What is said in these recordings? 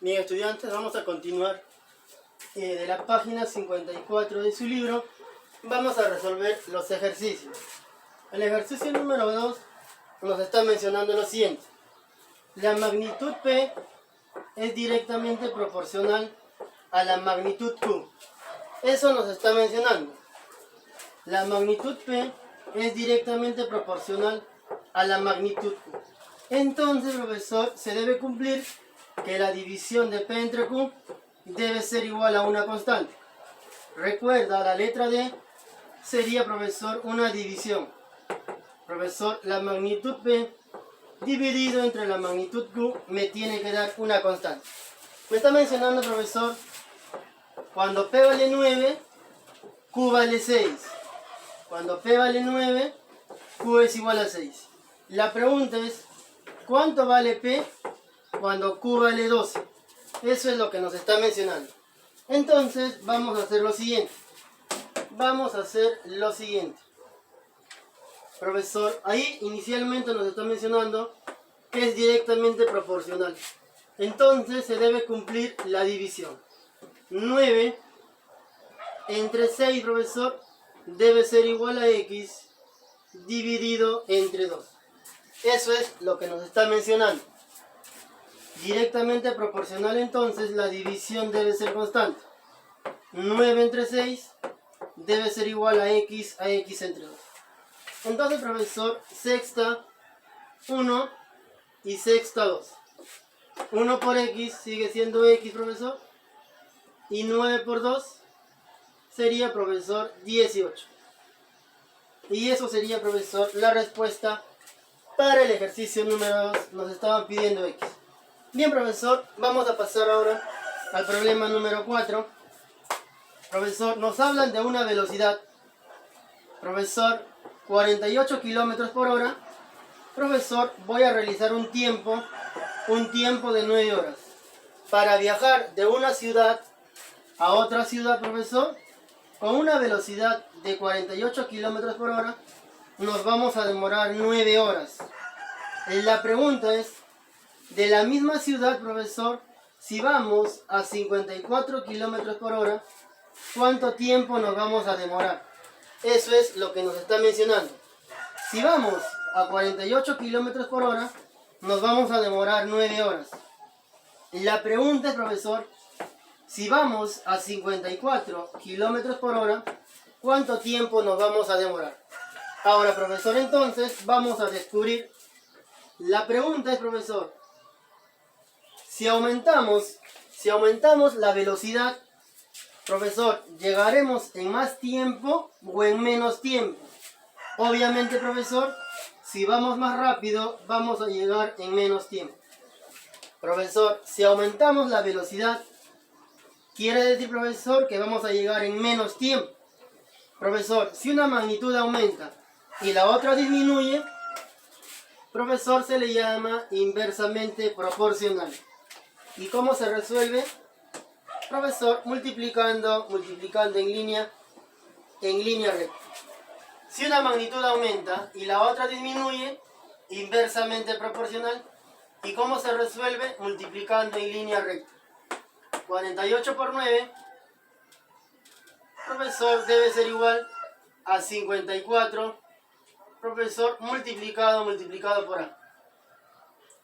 Bien, estudiantes, vamos a continuar de la página 54 de su libro. Vamos a resolver los ejercicios. El ejercicio número 2 nos está mencionando lo siguiente. La magnitud P es directamente proporcional a la magnitud Q. Eso nos está mencionando. La magnitud P es directamente proporcional a la magnitud Q. Entonces, profesor, se debe cumplir que la división de P entre Q debe ser igual a una constante. Recuerda, la letra D sería, profesor, una división. Profesor, la magnitud P dividido entre la magnitud Q me tiene que dar una constante. Me está mencionando, profesor, cuando P vale 9, Q vale 6. Cuando P vale 9, Q es igual a 6. La pregunta es, ¿cuánto vale P cuando Q vale 12? Eso es lo que nos está mencionando. Entonces, vamos a hacer lo siguiente. Profesor, ahí inicialmente nos está mencionando que es directamente proporcional. Entonces, se debe cumplir la división. 9 entre 6, profesor, debe ser igual a X dividido entre 2. Eso es lo que nos está mencionando. Directamente proporcional, entonces la división debe ser constante. 9 entre 6 debe ser igual a X entre 2. Entonces, profesor, sexta 1 y sexta 2. 1 por X sigue siendo X, profesor. Y 9 por 2 sería, profesor, 18. Y eso sería, profesor, la respuesta para el ejercicio número 2. Nos estaban pidiendo X. Bien, profesor, vamos a pasar ahora al problema número 4. Profesor, nos hablan de una velocidad, profesor, 48 kilómetros por hora. Profesor, voy a realizar un tiempo de 9 horas. Para viajar de una ciudad a otra ciudad, profesor, con una velocidad de 48 kilómetros por hora, nos vamos a demorar 9 horas. La pregunta es, de la misma ciudad, profesor, si vamos a 54 kilómetros por hora, ¿cuánto tiempo nos vamos a demorar? Eso es lo que nos está mencionando. Si vamos a 48 kilómetros por hora, nos vamos a demorar 9 horas. La pregunta es, profesor, si vamos a 54 kilómetros por hora, ¿cuánto tiempo nos vamos a demorar? Ahora, profesor, entonces vamos a descubrir. La pregunta es, profesor, si aumentamos la velocidad, profesor, ¿llegaremos en más tiempo o en menos tiempo? Obviamente, profesor, si vamos más rápido, vamos a llegar en menos tiempo. Profesor, si aumentamos la velocidad, quiere decir, profesor, que vamos a llegar en menos tiempo. Profesor, si una magnitud aumenta y la otra disminuye, profesor, se le llama inversamente proporcional. ¿Y cómo se resuelve? Profesor, multiplicando en línea recta. Si una magnitud aumenta y la otra disminuye, inversamente proporcional. ¿Y cómo se resuelve? Multiplicando en línea recta. 48 por 9, profesor, debe ser igual a 54, profesor, multiplicado por A.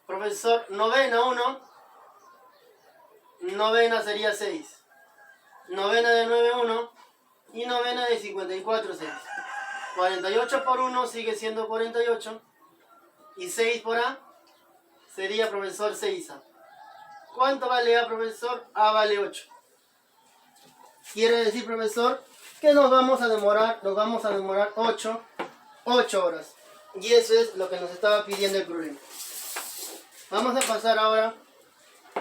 Profesor, novena 1, novena sería 6. Novena de 9, 1. Y novena de 54, 6. 48 por 1 sigue siendo 48. Y 6 por A sería, profesor, 6A. ¿Cuánto vale A, profesor? A vale 8. Quiere decir, profesor, que nos vamos a demorar 8 horas. Y eso es lo que nos estaba pidiendo el problema. Vamos a pasar ahora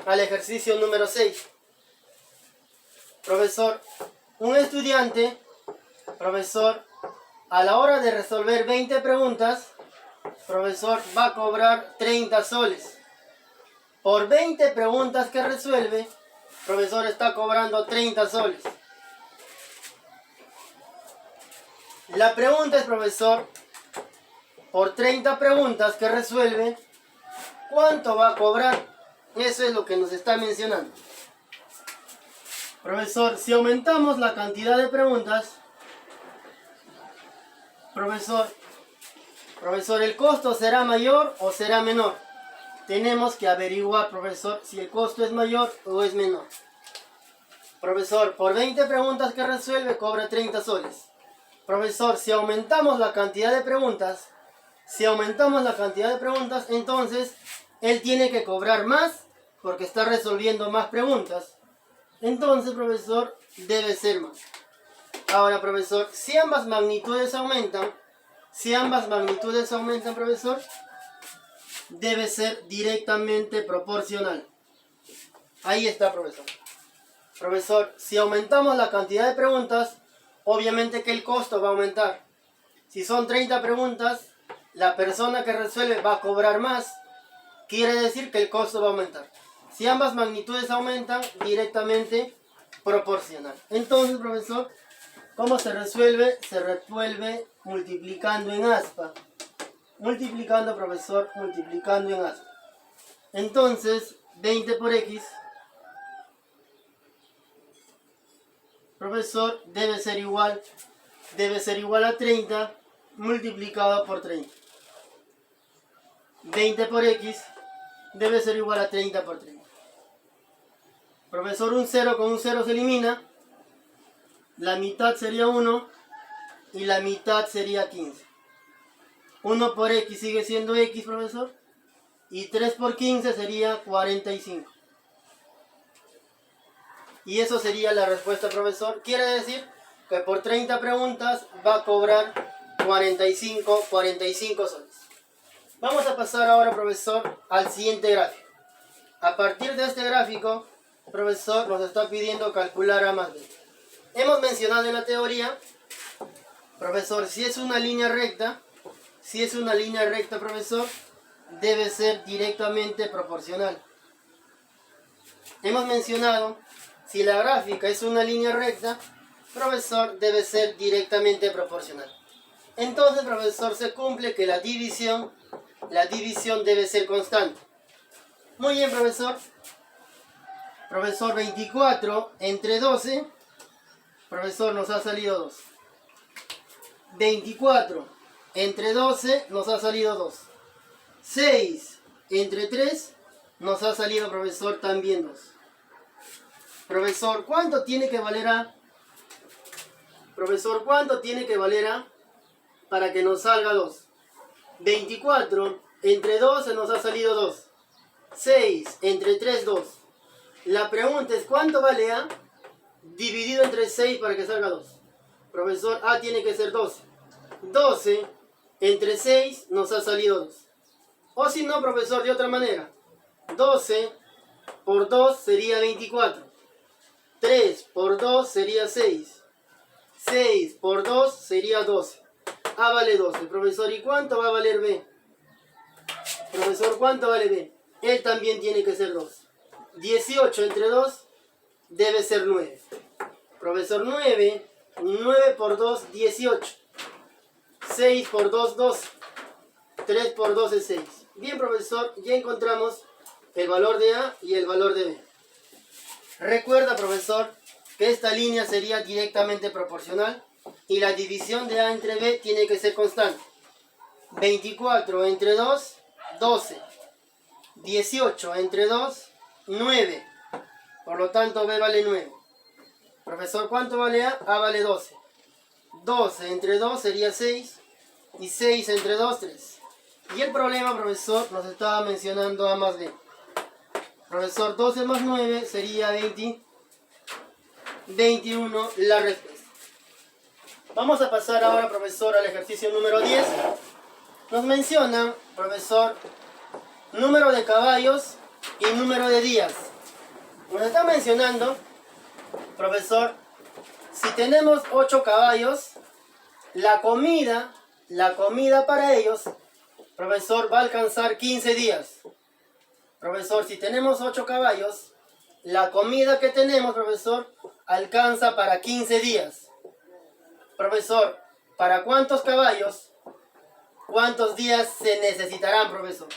al ejercicio número 6. Profesor, un estudiante, profesor, a la hora de resolver 20 preguntas, profesor, va a cobrar 30 soles. Por 20 preguntas que resuelve, profesor, está cobrando 30 soles. La pregunta es, profesor, por 30 preguntas que resuelve, ¿cuánto va a cobrar? Eso es lo que nos está mencionando. Profesor, si aumentamos la cantidad de preguntas, profesor, ¿el costo será mayor o será menor? Tenemos que averiguar, profesor, si el costo es mayor o es menor. Profesor, por 20 preguntas que resuelve cobra 30 soles. Profesor, si aumentamos la cantidad de preguntas, entonces él tiene que cobrar más porque está resolviendo más preguntas. Entonces, profesor, debe ser más. Ahora, profesor, si ambas magnitudes aumentan, profesor, debe ser directamente proporcional. Ahí está, profesor. Profesor, si aumentamos la cantidad de preguntas, obviamente que el costo va a aumentar. Si son 30 preguntas, la persona que resuelve va a cobrar más. Quiere decir que el costo va a aumentar. Si ambas magnitudes aumentan, directamente proporcional. Entonces, profesor, ¿cómo se resuelve? Se resuelve multiplicando en aspa. Multiplicando, profesor, multiplicando en aspa. Entonces, 20 por x, profesor, debe ser igual a 30 multiplicado por 30. 20 por x debe ser igual a 30 por 30. Profesor, un 0 con un 0 se elimina. La mitad sería 1 y la mitad sería 15. 1 por x sigue siendo x, profesor. Y 3 por 15 sería 45. Y eso sería la respuesta, profesor. Quiere decir que por 30 preguntas va a cobrar 45 soles. Vamos a pasar ahora, profesor, al siguiente gráfico. A partir de este gráfico, profesor, nos está pidiendo calcular A más B. Hemos mencionado en la teoría, profesor, si es una línea recta, profesor, debe ser directamente proporcional. Hemos mencionado, si la gráfica es una línea recta, profesor, debe ser directamente proporcional. Entonces, profesor, se cumple que la división debe ser constante. Muy bien, profesor. Profesor, 24 entre 12, profesor, nos ha salido 2. 24 entre 12 nos ha salido 2. 6 entre 3 nos ha salido, profesor, también 2. Profesor, ¿cuánto tiene que valer A? Profesor, ¿cuánto tiene que valer A para que nos salga 2? 24 entre 12 nos ha salido 2. 6 entre 3, 2. La pregunta es, ¿cuánto vale A dividido entre 6 para que salga 2? Profesor, A tiene que ser 12. 12 entre 6 nos ha salido 2. O si no, profesor, de otra manera. 12 por 2 sería 24. 3 por 2 sería 6. 6 por 2 sería 12. A vale 12. Profesor, ¿y cuánto va a valer B? Profesor, ¿cuánto vale B? Él también tiene que ser 2. 18 entre 2 debe ser 9. Profesor, 9 por 2, 18. 6 por 2, 12. 3 por 2 es 6. Bien, profesor, ya encontramos el valor de A y el valor de B. Recuerda, profesor, que esta línea sería directamente proporcional y la división de A entre B tiene que ser constante. 24 entre 2, 12. 18 entre 2, 9. Por lo tanto, B vale 9. Profesor, ¿cuánto vale A? A vale 12. 12 entre 2 sería 6. Y 6 entre 2, 3. Y el problema, profesor, nos estaba mencionando A más B. Profesor, 12 más 9 sería 21 la respuesta. Vamos a pasar ahora, profesor, al ejercicio número 10. Nos menciona, profesor, número de caballos y número de días. Nos está mencionando, profesor, si tenemos 8 caballos, la comida para ellos, profesor, va a alcanzar 15 días. Profesor, si tenemos 8 caballos, la comida que tenemos, profesor, alcanza para 15 días. Profesor, ¿para cuántos caballos, cuántos días se necesitarán, profesor?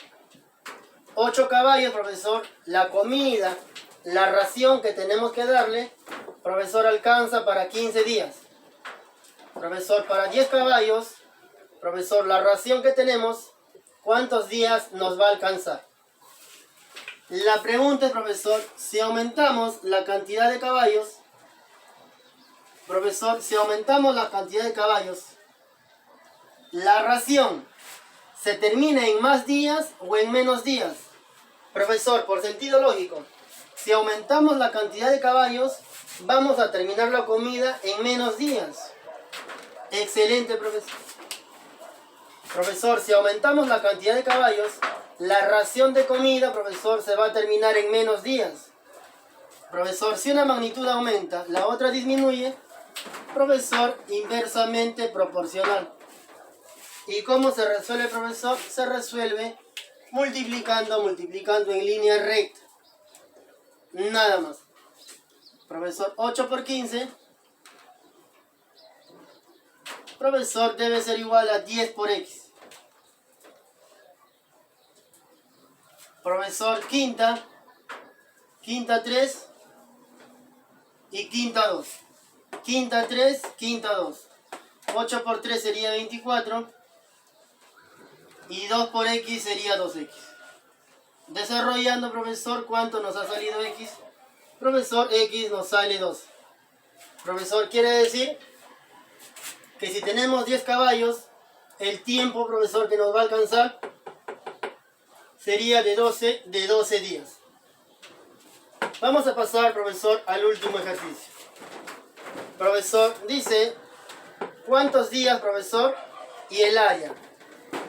8 caballos, profesor, la comida, la ración que tenemos que darle, profesor, alcanza para 15 días. Profesor, para 10 caballos, profesor, la ración que tenemos, ¿cuántos días nos va a alcanzar? La pregunta es, profesor, si aumentamos la cantidad de caballos, profesor, si aumentamos la cantidad de caballos, ¿la ración se termina en más días o en menos días? Profesor, por sentido lógico, si aumentamos la cantidad de caballos, vamos a terminar la comida en menos días. Excelente, profesor. Profesor, si aumentamos la cantidad de caballos, la ración de comida, profesor, se va a terminar en menos días. Profesor, si una magnitud aumenta, la otra disminuye, profesor, inversamente proporcional. ¿Y cómo se resuelve, profesor? Se resuelve multiplicando en línea recta. Nada más. Profesor, 8 por 15. Profesor, debe ser igual a 10 por x. Profesor, quinta 3 y quinta 2. Quinta 3, quinta 2. 8 por 3 sería 24. Y 2 por x sería 2x. Desarrollando, profesor, ¿cuánto nos ha salido x? Profesor, x nos sale 2. Profesor, quiere decir que si tenemos 10 caballos, el tiempo, profesor, que nos va a alcanzar sería de 12 días. Vamos a pasar, profesor, al último ejercicio. Profesor, dice, ¿cuántos días, profesor? Y el área.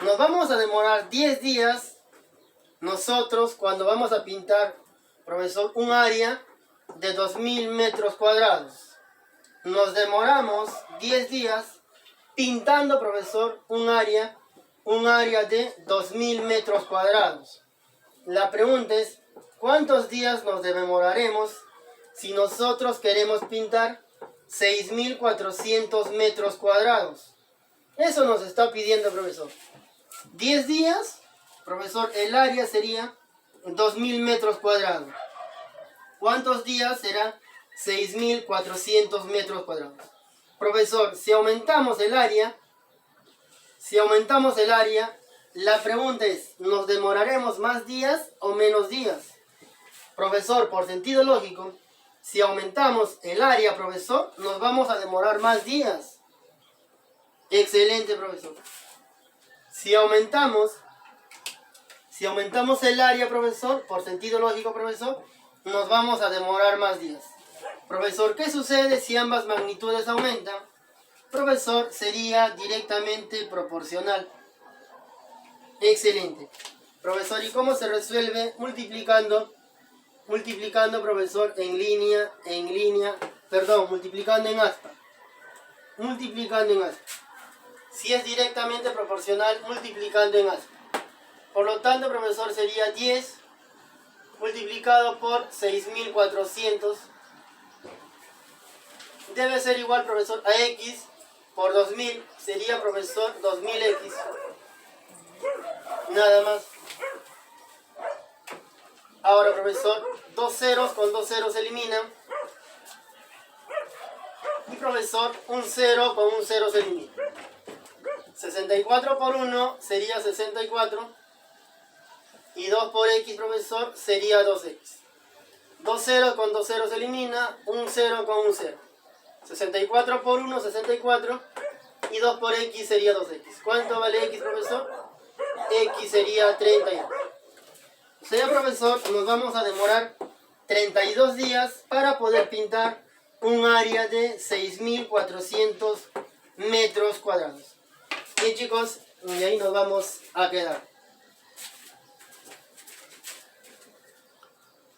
Nos vamos a demorar 10 días nosotros cuando vamos a pintar, profesor, un área de 2000 metros cuadrados. Nos demoramos 10 días pintando, profesor, un área de 2000 metros cuadrados. La pregunta es, ¿cuántos días nos demoraremos si nosotros queremos pintar 6400 metros cuadrados? Eso nos está pidiendo, profesor. 10 días, profesor, el área sería 2000 metros cuadrados. ¿Cuántos días será 6400 metros cuadrados? Profesor, si aumentamos el área, la pregunta es, ¿nos demoraremos más días o menos días? Profesor, por sentido lógico, si aumentamos el área, profesor, nos vamos a demorar más días. Excelente, profesor. Si aumentamos el área, profesor, por sentido lógico, profesor, nos vamos a demorar más días. Profesor, ¿qué sucede si ambas magnitudes aumentan? Profesor, sería directamente proporcional. Excelente. Profesor, ¿y cómo se resuelve? Multiplicando, profesor, multiplicando en aspa. Si es directamente proporcional, multiplicando en aspa. Por lo tanto, profesor, sería 10 multiplicado por 6400. Debe ser igual, profesor, a x por 2000. Sería, profesor, 2000x. Nada más. Ahora, profesor, 2 ceros con 2 ceros se eliminan. Y, profesor, un 0 con un 0 se elimina. 64 por 1 sería 64. Y 2 por x, profesor, sería 2x. 2 ceros con 2 ceros se elimina. Un 0 con un 0. 64 por 1, 64. Y 2 por x sería 2x. ¿Cuánto vale x, profesor? X sería 32. O sea, profesor, nos vamos a demorar 32 días para poder pintar un área de 6400 metros cuadrados. Bien, chicos, y ahí nos vamos a quedar.